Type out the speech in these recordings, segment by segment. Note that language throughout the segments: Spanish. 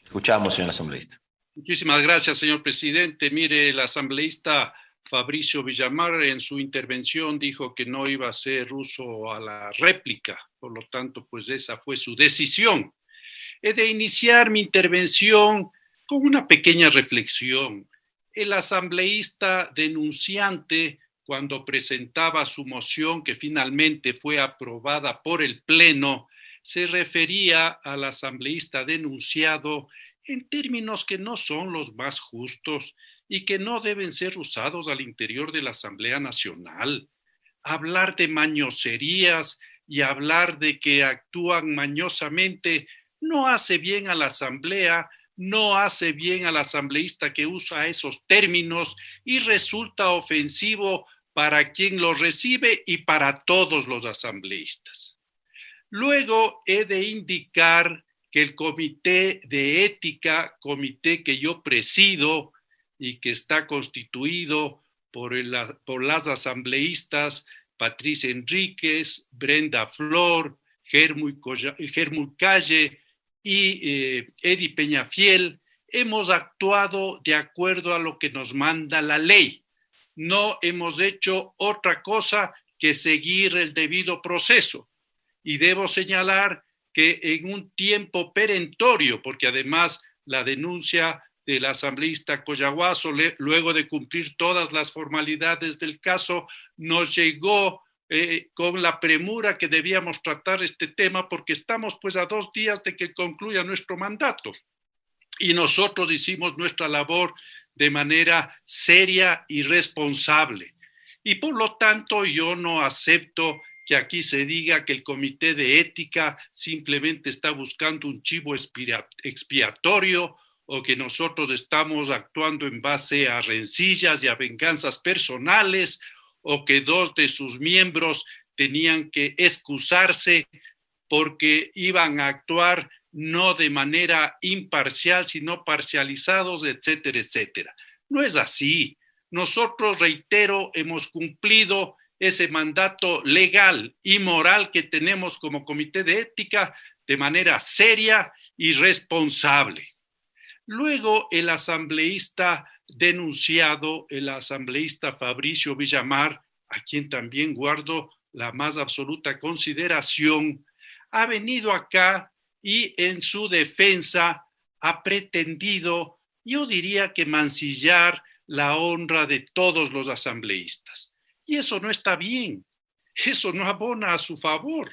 Escuchamos, señor asambleísta. Muchísimas gracias, señor presidente. Mire, el asambleísta Fabricio Villamar en su intervención dijo que no iba a hacer uso a la réplica, por lo tanto, pues esa fue su decisión. He de iniciar mi intervención con una pequeña reflexión. El asambleísta denunciante, cuando presentaba su moción que finalmente fue aprobada por el Pleno, se refería al asambleísta denunciado en términos que no son los más justos y que no deben ser usados al interior de la Asamblea Nacional. Hablar de mañoserías y hablar de que actúan mañosamente no hace bien a la Asamblea, no hace bien al asambleísta que usa esos términos y resulta ofensivo para quien los recibe y para todos los asambleístas. Luego he de indicar que el comité de ética, comité que yo presido y que está constituido por las asambleístas Patricia Enríquez, Brenda Flor, Germul Calle y Edi Peñafiel, hemos actuado de acuerdo a lo que nos manda la ley. No hemos hecho otra cosa que seguir el debido proceso. Y debo señalar que en un tiempo perentorio, porque además la denuncia del asambleísta Collahuaso, luego de cumplir todas las formalidades del caso, nos llegó con la premura que debíamos tratar este tema, porque estamos pues a 2 días de que concluya nuestro mandato. Y nosotros hicimos nuestra labor de manera seria y responsable. Y por lo tanto yo no acepto que aquí se diga que el comité de ética simplemente está buscando un chivo expiatorio o que nosotros estamos actuando en base a rencillas y a venganzas personales o que 2 de sus miembros tenían que excusarse porque iban a actuar no de manera imparcial, sino parcializados, etcétera, etcétera. No es así. Nosotros, reitero, hemos cumplido ese mandato legal y moral que tenemos como comité de ética de manera seria y responsable. Luego, el asambleísta denunciado, el asambleísta Fabricio Villamar, a quien también guardo la más absoluta consideración, ha venido acá y en su defensa ha pretendido, yo diría que mancillar la honra de todos los asambleístas. Y eso no está bien, eso no abona a su favor,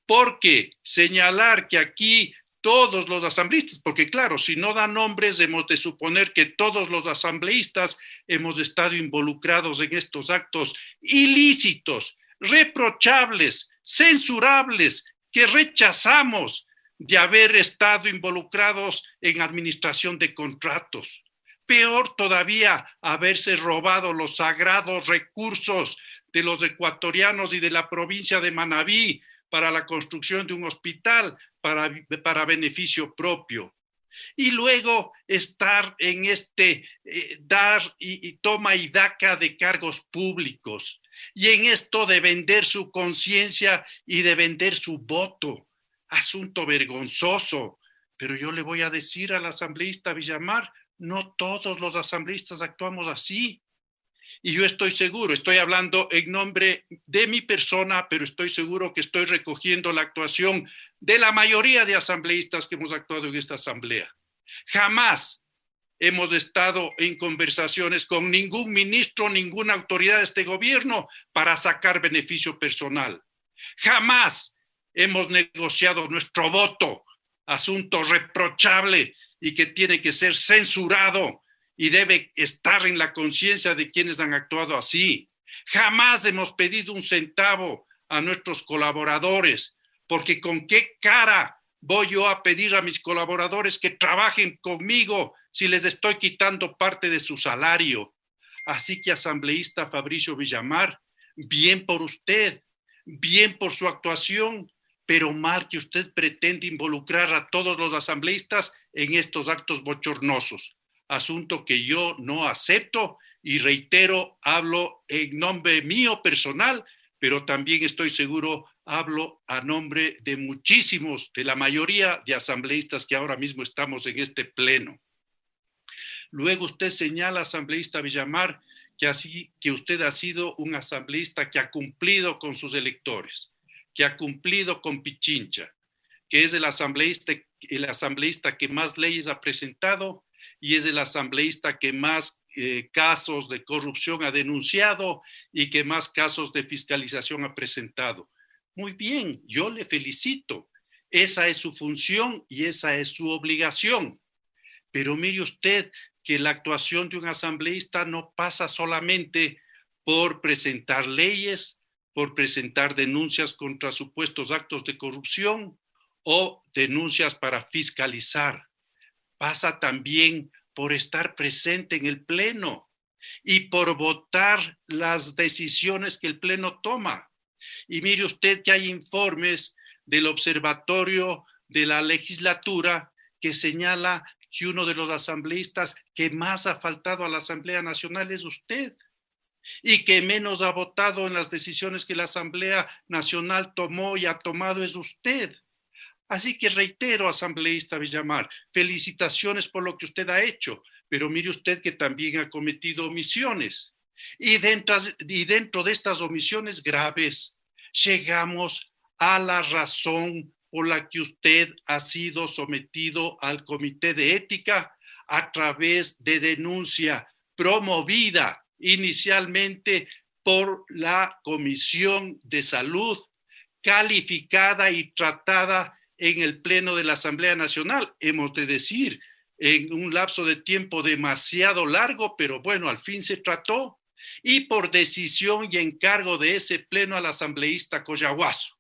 porque señalar que aquí todos los asambleístas, porque claro, si no da nombres, hemos de suponer que todos los asambleístas hemos estado involucrados en estos actos ilícitos, reprochables, censurables, que rechazamos de haber estado involucrados en administración de contratos. Peor todavía, haberse robado los sagrados recursos de los ecuatorianos y de la provincia de Manabí para la construcción de un hospital para beneficio propio. Y luego estar en dar y toma y daca de cargos públicos. Y en esto de vender su conciencia y de vender su voto. Asunto vergonzoso. Pero yo le voy a decir al asambleísta Villamar, no todos los asambleístas actuamos así. Y yo estoy seguro, estoy hablando en nombre de mi persona, pero estoy seguro que estoy recogiendo la actuación de la mayoría de asambleístas que hemos actuado en esta asamblea. Jamás hemos estado en conversaciones con ningún ministro, ninguna autoridad de este gobierno para sacar beneficio personal. Jamás hemos negociado nuestro voto, asunto reprochable y que tiene que ser censurado y debe estar en la conciencia de quienes han actuado así. Jamás hemos pedido un centavo a nuestros colaboradores, porque con qué cara voy yo a pedir a mis colaboradores que trabajen conmigo si les estoy quitando parte de su salario. Así que, asambleísta Fabricio Villamar, bien por usted, bien por su actuación, pero mal que usted pretende involucrar a todos los asambleístas en estos actos bochornosos. Asunto que yo no acepto y reitero, hablo en nombre mío personal, pero también estoy seguro hablo a nombre de muchísimos, de la mayoría de asambleístas que ahora mismo estamos en este pleno. Luego usted señala, asambleísta Villamar, que usted ha sido un asambleísta que ha cumplido con sus electores, que ha cumplido con Pichincha, que es el asambleísta que más leyes ha presentado y es el asambleísta que más casos de corrupción ha denunciado y que más casos de fiscalización ha presentado. Muy bien, yo le felicito. Esa es su función y esa es su obligación. Pero mire usted que la actuación de un asambleísta no pasa solamente por presentar leyes, por presentar denuncias contra supuestos actos de corrupción o denuncias para fiscalizar. Pasa también por estar presente en el pleno y por votar las decisiones que el pleno toma. Y mire usted que hay informes del Observatorio de la Legislatura que señala que uno de los asambleístas que más ha faltado a la Asamblea Nacional es usted y que menos ha votado en las decisiones que la Asamblea Nacional tomó y ha tomado es usted. Así que reitero, asambleísta Villamar, felicitaciones por lo que usted ha hecho, pero mire usted que también ha cometido omisiones. Y dentro de estas omisiones graves, llegamos a la razón por la que usted ha sido sometido al Comité de Ética a través de denuncia promovida inicialmente por la Comisión de Salud, calificada y tratada en el Pleno de la Asamblea Nacional, hemos de decir, en un lapso de tiempo demasiado largo, pero bueno, al fin se trató, y por decisión y encargo de ese Pleno al asambleísta Collahuaso.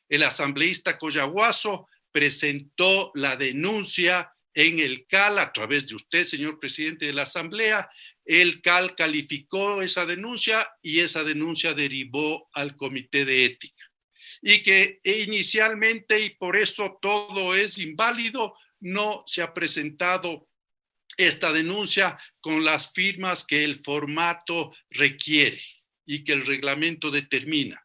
El asambleísta Collahuaso presentó la denuncia en el CAL a través de usted, señor presidente de la Asamblea. El CAL calificó esa denuncia y esa denuncia derivó al Comité de Ética. Y que inicialmente, y por eso todo es inválido, no se ha presentado esta denuncia con las firmas que el formato requiere y que el reglamento determina.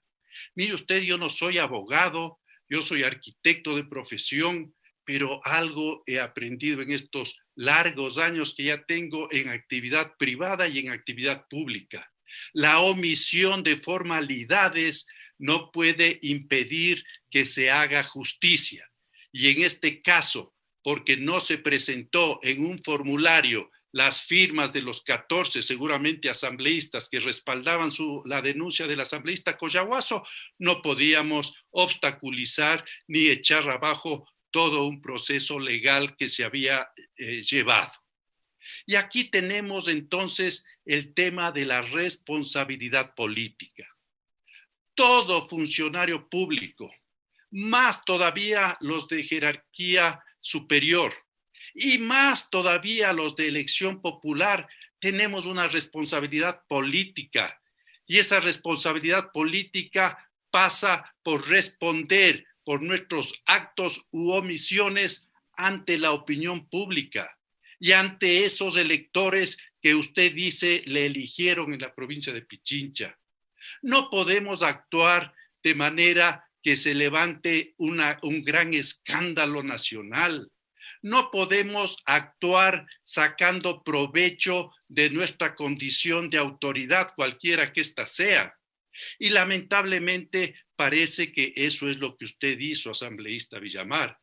Mire usted, yo no soy abogado, yo soy arquitecto de profesión, pero algo he aprendido en estos largos años que ya tengo en actividad privada y en actividad pública. La omisión de formalidades no puede impedir que se haga justicia. Y en este caso, porque no se presentó en un formulario las firmas de los 14 seguramente asambleístas que respaldaban la denuncia del asambleísta Collahuaso, no podíamos obstaculizar ni echar abajo todo un proceso legal que se había llevado. Y aquí tenemos entonces el tema de la responsabilidad política. Todo funcionario público, más todavía los de jerarquía superior y más todavía los de elección popular, tenemos una responsabilidad política y esa responsabilidad política pasa por responder por nuestros actos u omisiones ante la opinión pública y ante esos electores que usted dice le eligieron en la provincia de Pichincha. No podemos actuar de manera que se levante un gran escándalo nacional. No podemos actuar sacando provecho de nuestra condición de autoridad, cualquiera que ésta sea. Y lamentablemente parece que eso es lo que usted hizo, asambleísta Villamar,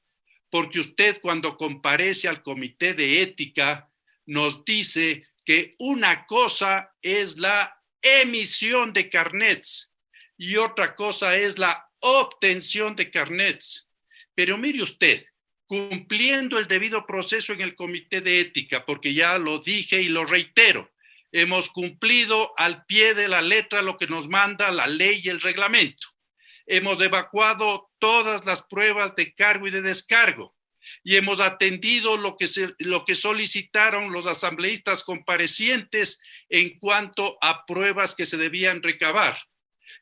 porque usted cuando comparece al Comité de Ética nos dice que una cosa es la emisión de carnets y otra cosa es la obtención de carnets. Pero mire usted, cumpliendo el debido proceso en el Comité de Ética, porque ya lo dije y lo reitero, hemos cumplido al pie de la letra lo que nos manda la ley y el reglamento. Hemos evacuado todas las pruebas de cargo y de descargo y hemos atendido lo que solicitaron los asambleístas comparecientes en cuanto a pruebas que se debían recabar.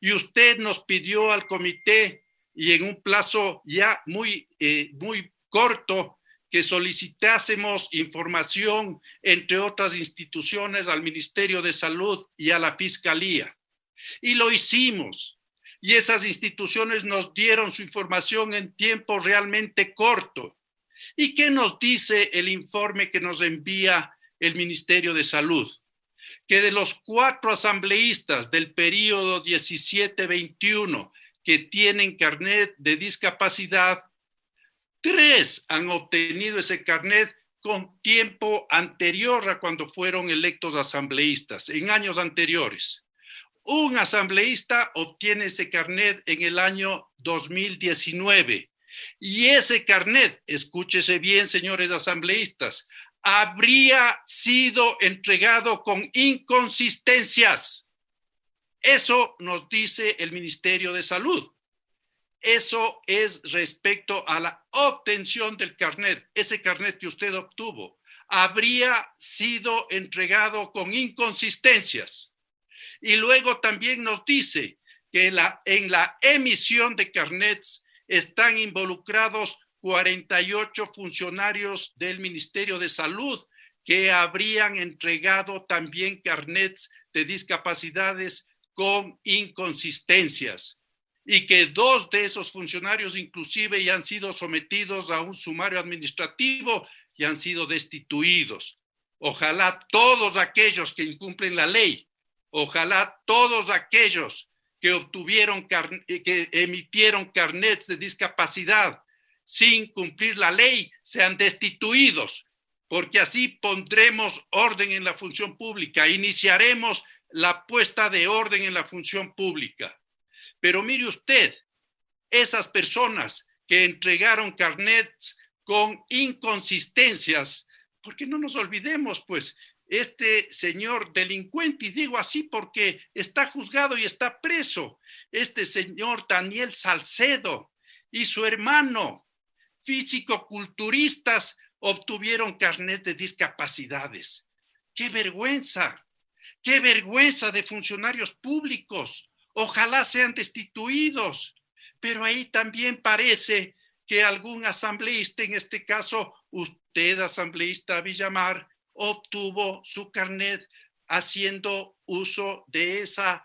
Y usted nos pidió al comité, y en un plazo ya muy corto, que solicitásemos información, entre otras instituciones, al Ministerio de Salud y a la Fiscalía. Y lo hicimos. y esas instituciones nos dieron su información en tiempo realmente corto. ¿Y qué nos dice el informe que nos envía el Ministerio de Salud? Que de los 4 asambleístas del periodo 17-21 que tienen carnet de discapacidad, 3 han obtenido ese carnet con tiempo anterior a cuando fueron electos asambleístas, en años anteriores. Un asambleísta obtiene ese carnet en el año 2019 y ese carnet, escúchese bien, señores asambleístas, habría sido entregado con inconsistencias. Eso nos dice el Ministerio de Salud. Eso es respecto a la obtención del carnet. Ese carnet que usted obtuvo habría sido entregado con inconsistencias. Y luego también nos dice que en la emisión de carnets están involucrados 48 funcionarios del Ministerio de Salud que habrían entregado también carnets de discapacidades con inconsistencias y que 2 de esos funcionarios inclusive ya han sido sometidos a un sumario administrativo y han sido destituidos. Ojalá todos aquellos que incumplen la ley, ojalá todos aquellos que que emitieron carnets de discapacidad sin cumplir la ley sean destituidos, porque así pondremos orden en la función pública, iniciaremos la puesta de orden en la función pública. Pero mire usted, esas personas que entregaron carnets con inconsistencias, porque no nos olvidemos, pues, este señor delincuente, y digo así porque está juzgado y está preso, este señor Daniel Salcedo y su hermano, físico-culturistas, obtuvieron carnet de discapacidades. ¡Qué vergüenza! ¡Qué vergüenza de funcionarios públicos! Ojalá sean destituidos. Pero ahí también parece que algún asambleísta, en este caso usted, asambleísta Villamar, obtuvo su carnet haciendo uso de esa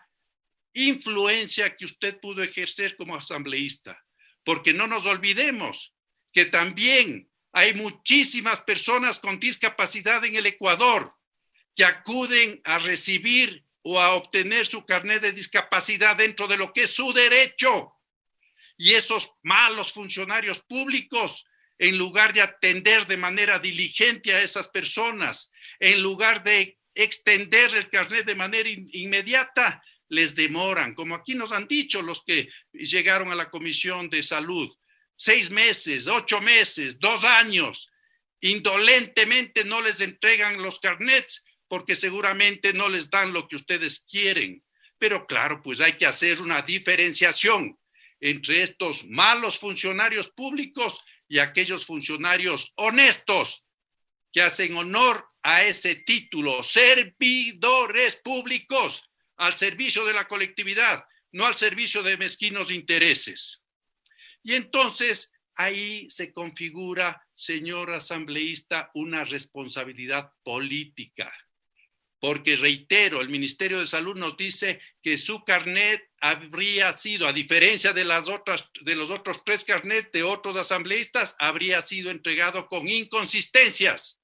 influencia que usted pudo ejercer como asambleísta. Porque no nos olvidemos que también hay muchísimas personas con discapacidad en el Ecuador que acuden a recibir o a obtener su carnet de discapacidad dentro de lo que es su derecho. Y esos malos funcionarios públicos, en lugar de atender de manera diligente a esas personas, en lugar de extender el carnet de manera inmediata, les demoran, como aquí nos han dicho los que llegaron a la Comisión de Salud, 6 meses, 8 meses, 2 años, indolentemente no les entregan los carnets porque seguramente no les dan lo que ustedes quieren. Pero claro, pues hay que hacer una diferenciación entre estos malos funcionarios públicos y aquellos funcionarios honestos que hacen honor a ese título, servidores públicos, al servicio de la colectividad, no al servicio de mezquinos intereses. Y entonces ahí se configura, señor asambleísta, una responsabilidad política. Porque reitero, el Ministerio de Salud nos dice que su carnet habría sido, a diferencia de los otros 3 carnets de otros asambleístas, habría sido entregado con inconsistencias.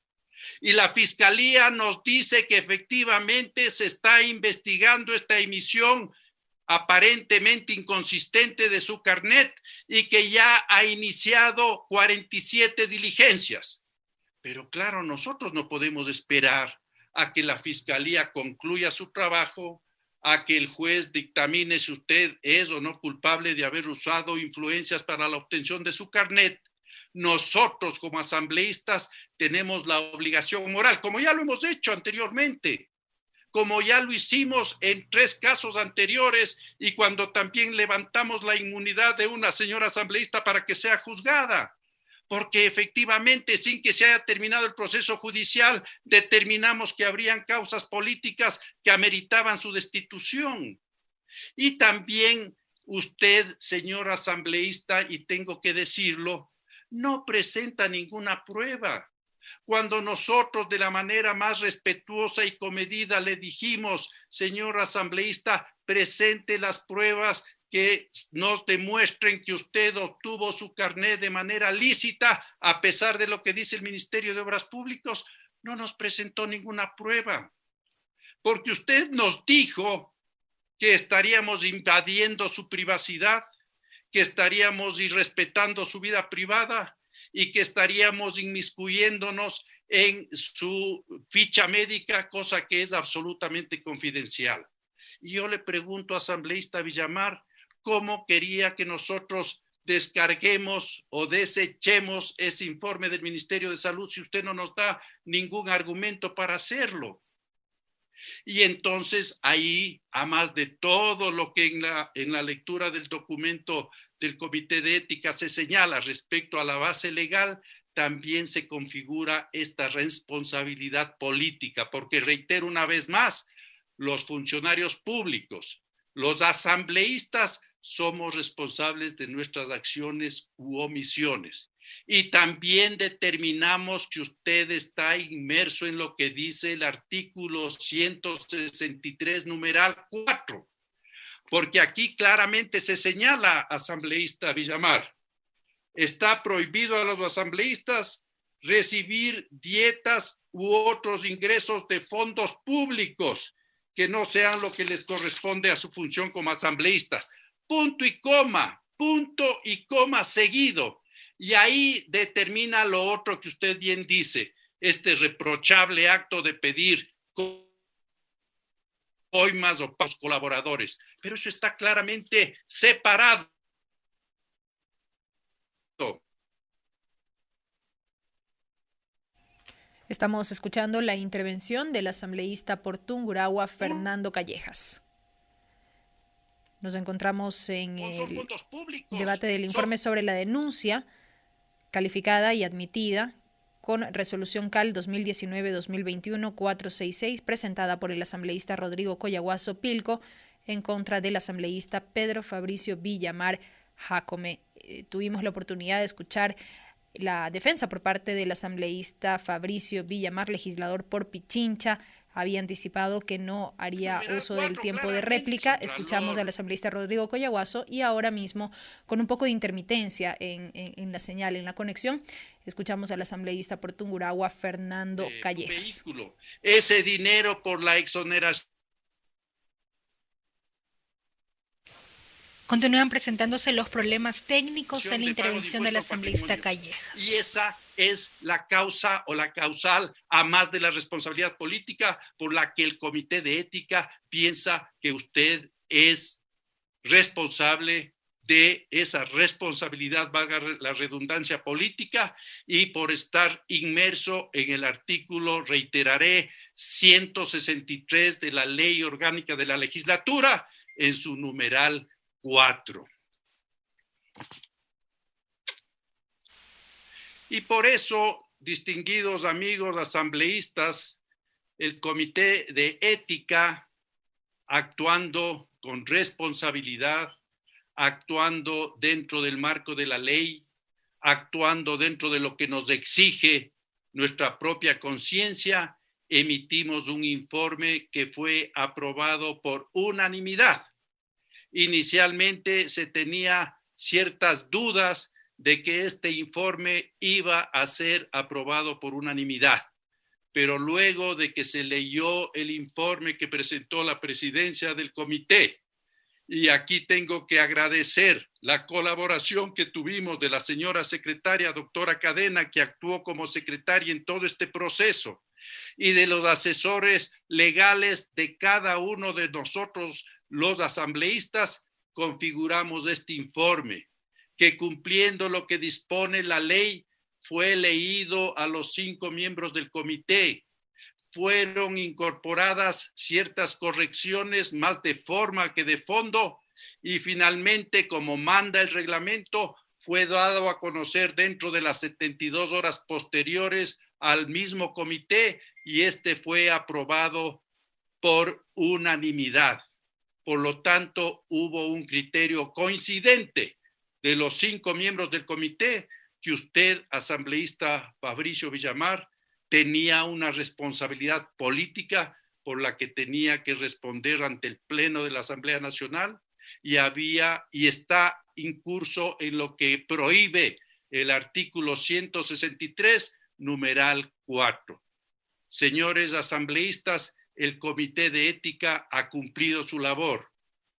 Y la Fiscalía nos dice que efectivamente se está investigando esta emisión aparentemente inconsistente de su carnet y que ya ha iniciado 47 diligencias. Pero claro, nosotros no podemos esperar a que la Fiscalía concluya su trabajo, a que el juez dictamine si usted es o no culpable de haber usado influencias para la obtención de su carnet. Nosotros como asambleístas tenemos la obligación moral, como ya lo hemos hecho anteriormente, como ya lo hicimos en 3 casos anteriores y cuando también levantamos la inmunidad de una señora asambleísta para que sea juzgada. Porque efectivamente, sin que se haya terminado el proceso judicial, determinamos que habrían causas políticas que ameritaban su destitución. Y también usted, señor asambleísta, y tengo que decirlo, no presenta ninguna prueba. Cuando nosotros de la manera más respetuosa y comedida le dijimos, señor asambleísta, presente las pruebas que nos demuestren que usted obtuvo su carnet de manera lícita, a pesar de lo que dice el Ministerio de Obras Públicas. No nos presentó ninguna prueba, porque usted nos dijo que estaríamos invadiendo su privacidad, que estaríamos irrespetando su vida privada y que estaríamos inmiscuyéndonos en su ficha médica, cosa que es absolutamente confidencial. Y yo le pregunto, asambleísta Villamar, ¿cómo quería que nosotros descarguemos o desechemos ese informe del Ministerio de Salud si usted no nos da ningún argumento para hacerlo? Y entonces ahí, a más de todo lo que en la lectura del documento del Comité de Ética se señala respecto a la base legal, también se configura esta responsabilidad política, porque reitero una vez más, los funcionarios públicos, los asambleístas, somos responsables de nuestras acciones u omisiones. Y también determinamos que usted está inmerso en lo que dice el artículo 163, numeral 4, porque aquí claramente se señala, asambleísta Villamar, está prohibido a los asambleístas recibir dietas u otros ingresos de fondos públicos que no sean lo que les corresponde a su función como asambleístas. Punto y coma seguido. Y ahí determina lo otro que usted bien dice, este reprochable acto de pedir coimas o pagos colaboradores. Pero eso está claramente separado. Estamos escuchando la intervención del asambleísta por Tungurahua, Fernando Callejas. Nos encontramos en el debate del informe sobre la denuncia calificada y admitida con resolución CAL 2019-2021-466 presentada por el asambleísta Rodrigo Coyaguazo Pilco en contra del asambleísta Pedro Fabricio Villamar Jácome. Tuvimos la oportunidad de escuchar la defensa por parte del asambleísta Fabricio Villamar, legislador por Pichincha. Había anticipado que no haría uso del tiempo de réplica. Escuchamos al asambleísta Rodrigo Coyaguazo y ahora mismo, con un poco de intermitencia en la señal, en la conexión, escuchamos al asambleísta por Tungurahua, Fernando Callejas. Ese dinero por la exoneración. Continúan presentándose los problemas técnicos en la intervención del asambleísta Callejas. Y esa es la causa o la causal, a más de la responsabilidad política, por la que el Comité de Ética piensa que usted es responsable de esa responsabilidad, valga la redundancia política, y por estar inmerso en el artículo, reiteraré, 163 de la Ley Orgánica de la Legislatura, en su numeral 4. Y por eso, distinguidos amigos asambleístas, el Comité de Ética, actuando con responsabilidad, actuando dentro del marco de la ley, actuando dentro de lo que nos exige nuestra propia conciencia, emitimos un informe que fue aprobado por unanimidad. Inicialmente se tenía ciertas dudas de que este informe iba a ser aprobado por unanimidad, pero luego de que se leyó el informe que presentó la presidencia del comité, y aquí tengo que agradecer la colaboración que tuvimos de la señora secretaria, doctora Cadena, que actuó como secretaria en todo este proceso, y de los asesores legales de cada uno de nosotros, los asambleístas, configuramos este informe, que cumpliendo lo que dispone la ley, fue leído a los 5 miembros del comité. Fueron incorporadas ciertas correcciones más de forma que de fondo, y finalmente, como manda el reglamento, fue dado a conocer dentro de las 72 horas posteriores al mismo comité, y este fue aprobado por unanimidad. Por lo tanto, hubo un criterio coincidente de los 5 miembros del comité que usted, asambleísta Fabricio Villamar, tenía una responsabilidad política por la que tenía que responder ante el Pleno de la Asamblea Nacional, y está incurso en lo que prohíbe el artículo 163, numeral 4. Señores asambleístas, el Comité de Ética ha cumplido su labor.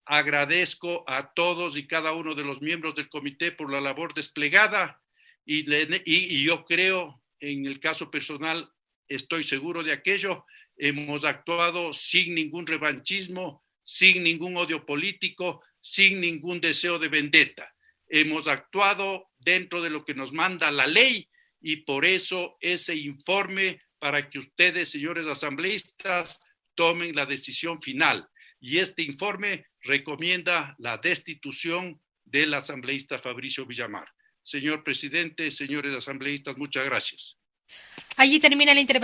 Agradezco a todos y cada uno de los miembros del comité por la labor desplegada y yo creo, en el caso personal, estoy seguro de aquello, hemos actuado sin ningún revanchismo, sin ningún odio político, sin ningún deseo de vendetta. Hemos actuado dentro de lo que nos manda la ley y por eso ese informe para que ustedes, señores asambleístas, tomen la decisión final. Y este informe recomienda la destitución del asambleísta Fabricio Villamar. Señor presidente, señores asambleístas, muchas gracias. Allí termina la intervención.